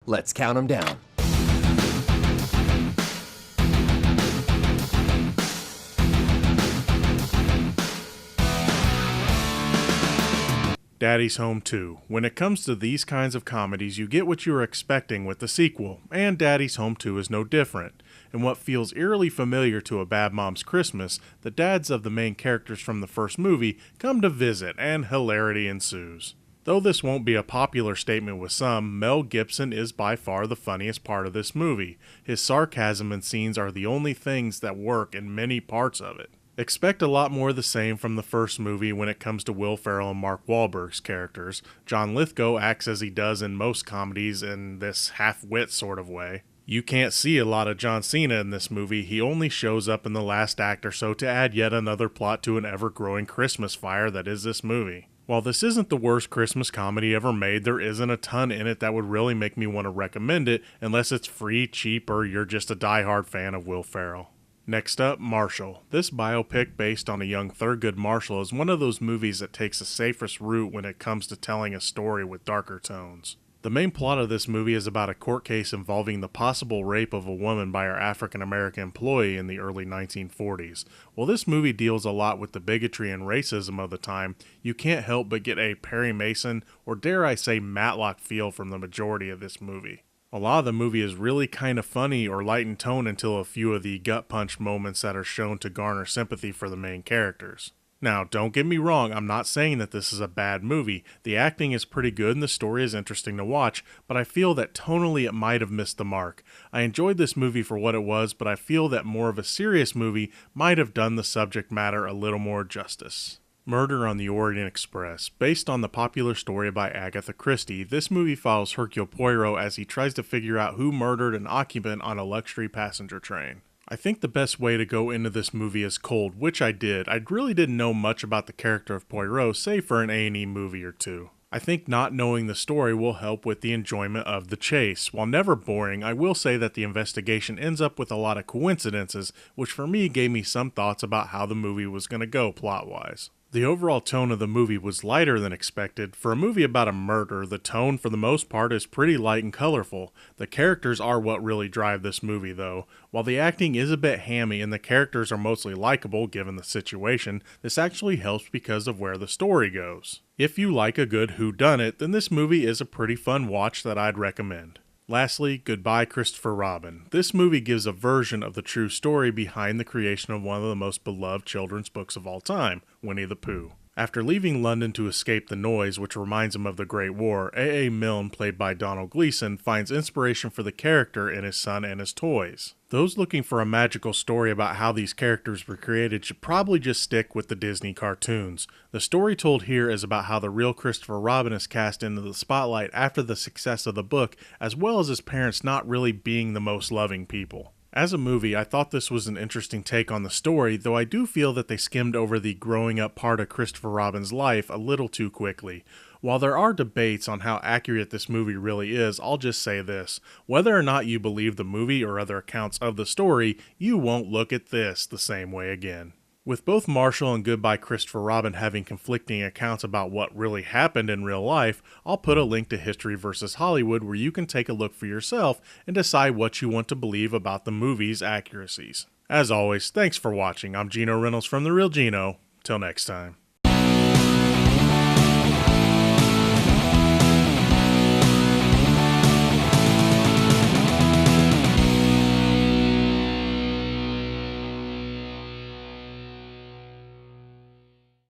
Let's count them down. Daddy's Home 2. When it comes to these kinds of comedies, you get what you were expecting with the sequel, and Daddy's Home 2 is no different. In what feels eerily familiar to a bad mom's Christmas, the dads of the main characters from the first movie come to visit, and hilarity ensues. Though this won't be a popular statement with some, Mel Gibson is by far the funniest part of this movie. His sarcasm and scenes are the only things that work in many parts of it. Expect a lot more of the same from the first movie when it comes to Will Ferrell and Mark Wahlberg's characters. John Lithgow acts as he does in most comedies in this half-wit sort of way. You can't see a lot of John Cena in this movie, he only shows up in the last act or so to add yet another plot to an ever-growing Christmas fire that is this movie. While this isn't the worst Christmas comedy ever made, there isn't a ton in it that would really make me want to recommend it unless it's free, cheap, or you're just a die-hard fan of Will Ferrell. Next up, Marshall. This biopic based on a young Thurgood Marshall is one of those movies that takes the safest route when it comes to telling a story with darker tones. The main plot of this movie is about a court case involving the possible rape of a woman by her African-American employee in the early 1940s. While this movie deals a lot with the bigotry and racism of the time, you can't help but get a Perry Mason, or dare I say Matlock feel from the majority of this movie. A lot of the movie is really kind of funny or light in tone until a few of the gut punch moments that are shown to garner sympathy for the main characters. Now, don't get me wrong, I'm not saying that this is a bad movie. The acting is pretty good and the story is interesting to watch, but I feel that tonally it might have missed the mark. I enjoyed this movie for what it was, but I feel that more of a serious movie might have done the subject matter a little more justice. Murder on the Orient Express. Based on the popular story by Agatha Christie, this movie follows Hercule Poirot as he tries to figure out who murdered an occupant on a luxury passenger train. I think the best way to go into this movie is cold, which I did. I really didn't know much about the character of Poirot, save for an A&E movie or two. I think not knowing the story will help with the enjoyment of the chase. While never boring, I will say that the investigation ends up with a lot of coincidences, which for me gave me some thoughts about how the movie was going to go plot-wise. The overall tone of the movie was lighter than expected. For a movie about a murder, the tone for the most part is pretty light and colorful. The characters are what really drive this movie though. While the acting is a bit hammy and the characters are mostly likable given the situation, this actually helps because of where the story goes. If you like a good whodunit, then this movie is a pretty fun watch that I'd recommend. Lastly, Goodbye Christopher Robin. This movie gives a version of the true story behind the creation of one of the most beloved children's books of all time, Winnie the Pooh. After leaving London to escape the noise, which reminds him of the Great War, A.A. Milne, played by Donald Gleason, finds inspiration for the character in his son and his toys. Those looking for a magical story about how these characters were created should probably just stick with the Disney cartoons. The story told here is about how the real Christopher Robin is cast into the spotlight after the success of the book, as well as his parents not really being the most loving people. As a movie, I thought this was an interesting take on the story, though I do feel that they skimmed over the growing up part of Christopher Robin's life a little too quickly. While there are debates on how accurate this movie really is, I'll just say this. Whether or not you believe the movie or other accounts of the story, you won't look at this the same way again. With both Marshall and Goodbye Christopher Robin having conflicting accounts about what really happened in real life, I'll put a link to History vs. Hollywood where you can take a look for yourself and decide what you want to believe about the movie's accuracies. As always, thanks for watching. I'm Gino Reynolds from The Real Gino. Till next time.